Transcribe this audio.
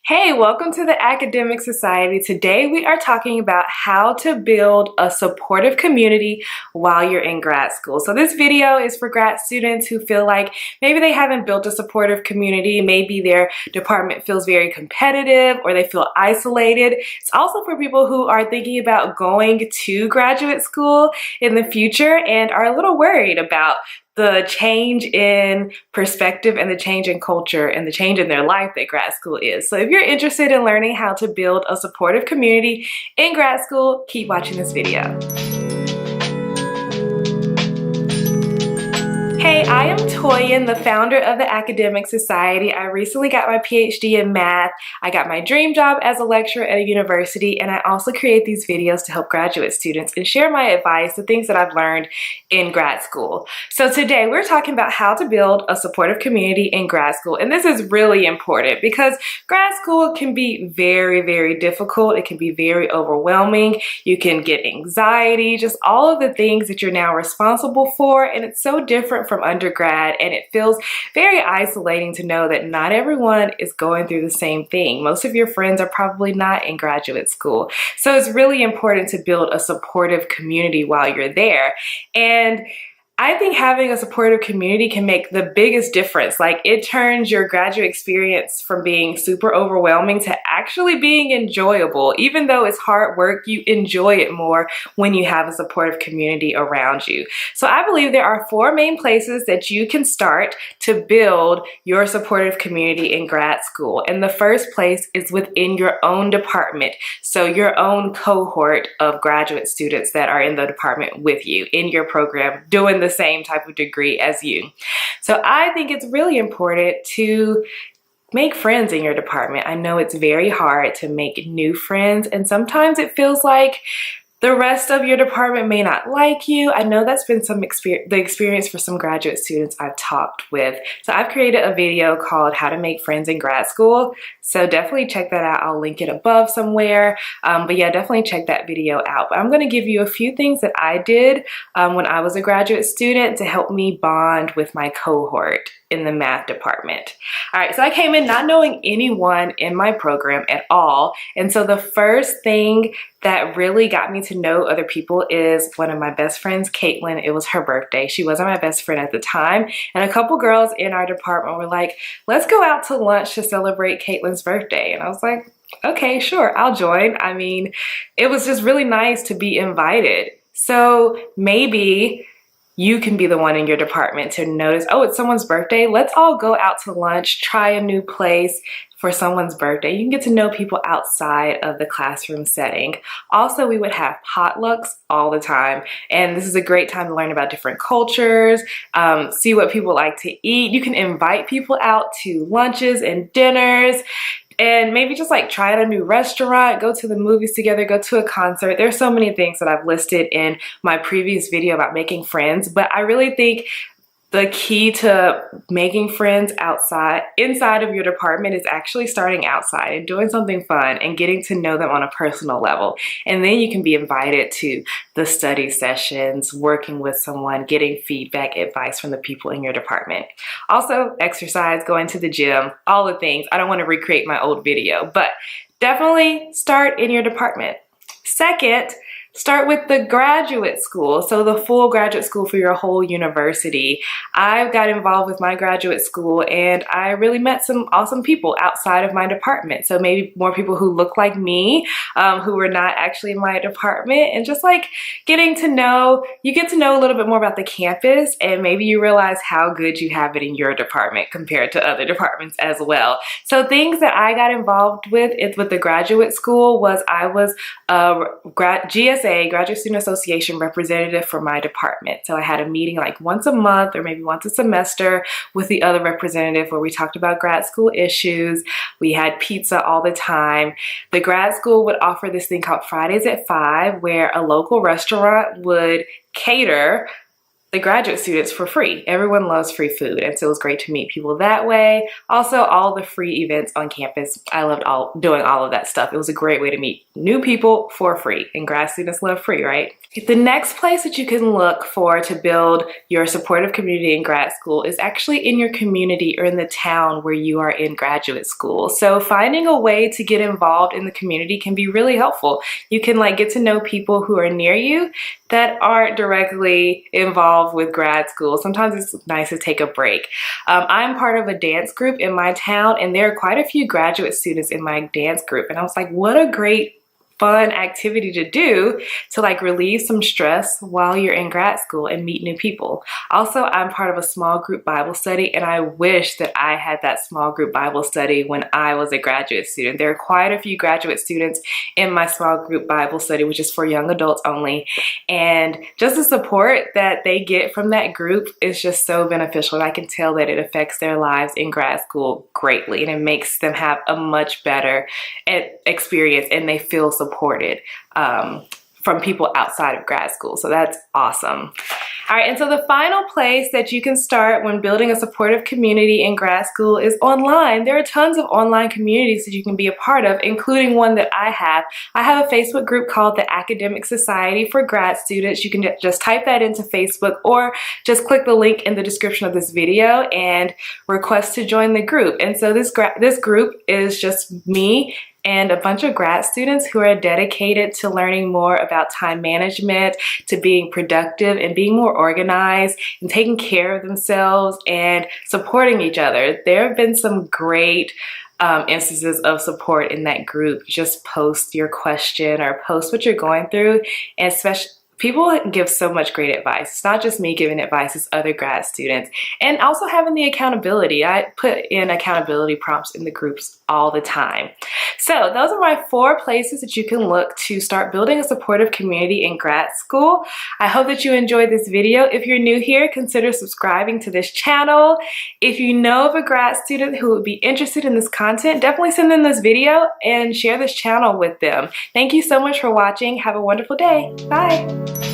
Hey, welcome to the Academic Society. Today we are talking about how to build a supportive community while you're in grad school. So this video is for grad students who feel like maybe they haven't built a supportive community, maybe their department feels very competitive or they feel isolated. It's also for people who are thinking about going to graduate school in the future and are a little worried about the change in perspective and the change in culture and the change in their life that grad school is. So if you're interested in learning how to build a supportive community in grad school, keep watching this video. Hey, I am Toyin, the founder of the Academic Society. I recently got my PhD in math. I got my dream job as a lecturer at a university, and I also create these videos to help graduate students and share my advice, the things that I've learned in grad school. So today we're talking about how to build a supportive community in grad school. And this is really important because grad school can be very, very difficult. It can be very overwhelming. You can get anxiety, just all of the things that you're now responsible for. And it's so different from undergrad, and it feels very isolating to know that not everyone is going through the same thing. Most of your friends are probably not in graduate school. So it's really important to build a supportive community while you're there. And I think having a supportive community can make the biggest difference. Like, it turns your graduate experience from being super overwhelming to actually being enjoyable. Even though it's hard work, you enjoy it more when you have a supportive community around you. So I believe there are 4 main places that you can start to build your supportive community in grad school. And the first place is within your own department. So your own cohort of graduate students that are in the department with you in your program doing the same type of degree as you. So I think it's really important to make friends in your department. I know it's very hard to make new friends, and sometimes it feels like the rest of your department may not like you. I know that's been the experience for some graduate students I've talked with. So I've created a video called How to Make Friends in Grad School. So definitely check that out. I'll link it above somewhere. But yeah, definitely check that video out. But I'm going to give you a few things that I did when I was a graduate student to help me bond with my cohort in the math department. All right, so I came in not knowing anyone in my program at all. And so the first thing that really got me to know other people is one of my best friends, Caitlin. It was her birthday. She wasn't my best friend at the time. And a couple girls in our department were like, let's go out to lunch to celebrate Caitlin's birthday. And I was like, okay, sure, I'll join. I mean, it was just really nice to be invited. So maybe you can be the one in your department to notice, oh, it's someone's birthday. Let's all go out to lunch, try a new place for someone's birthday. You can get to know people outside of the classroom setting. Also, we would have potlucks all the time. And this is a great time to learn about different cultures, see what people like to eat. You can invite people out to lunches and dinners. And maybe just like try out a new restaurant, go to the movies together, go to a concert. There's so many things that I've listed in my previous video about making friends, but I really think the key to making friends inside of your department is actually starting outside and doing something fun and getting to know them on a personal level. And then you can be invited to the study sessions, working with someone, getting feedback, advice from the people in your department. Also, exercise, going to the gym, all the things. I don't want to recreate my old video, but definitely start in your department. Second, start with the graduate school, so the full graduate school for your whole university. I got involved with my graduate school and I really met some awesome people outside of my department. So maybe more people who look like me, who were not actually in my department, and just like you get to know a little bit more about the campus, and maybe you realize how good you have it in your department compared to other departments as well. So things that I got involved with the graduate school was I was a GSA, Graduate Student Association representative for my department. So I had a meeting like once a month or maybe once a semester with the other representative where we talked about grad school issues. We had pizza all the time. The grad school would offer this thing called Fridays at 5, where a local restaurant would cater the graduate students for free. Everyone loves free food, and so it was great to meet people that way. Also, all the free events on campus, I loved doing all of that stuff. It was a great way to meet new people for free, and grad students love free, right? The next place that you can look for to build your supportive community in grad school is actually in your community or in the town where you are in graduate school. So finding a way to get involved in the community can be really helpful. You can get to know people who are near you that aren't directly involved with grad school. Sometimes it's nice to take a break. I'm part of a dance group in my town, and there are quite a few graduate students in my dance group. And I was like, what a great fun activity to do to relieve some stress while you're in grad school and meet new people. Also, I'm part of a small group Bible study, and I wish that I had that small group Bible study when I was a graduate student. There are quite a few graduate students in my small group Bible study, which is for young adults only, and just the support that they get from that group is just so beneficial, and I can tell that it affects their lives in grad school greatly, and it makes them have a much better experience, and they feel supported from people outside of grad school. So that's awesome. All right, and so the final place that you can start when building a supportive community in grad school is online. There are tons of online communities that you can be a part of, including one that I have. I have a Facebook group called the Academic Society for Grad Students. You can just type that into Facebook or just click the link in the description of this video and request to join the group. And so this group is just me and a bunch of grad students who are dedicated to learning more about time management, to being productive and being more organized and taking care of themselves and supporting each other. There have been some great instances of support in that group. Just post your question or post what you're going through, and especially people give so much great advice. It's not just me giving advice, it's other grad students. And also having the accountability. I put in accountability prompts in the groups all the time. So those are my 4 places that you can look to start building a supportive community in grad school. I hope that you enjoyed this video. If you're new here, consider subscribing to this channel. If you know of a grad student who would be interested in this content, definitely send them this video and share this channel with them. Thank you so much for watching. Have a wonderful day. Bye.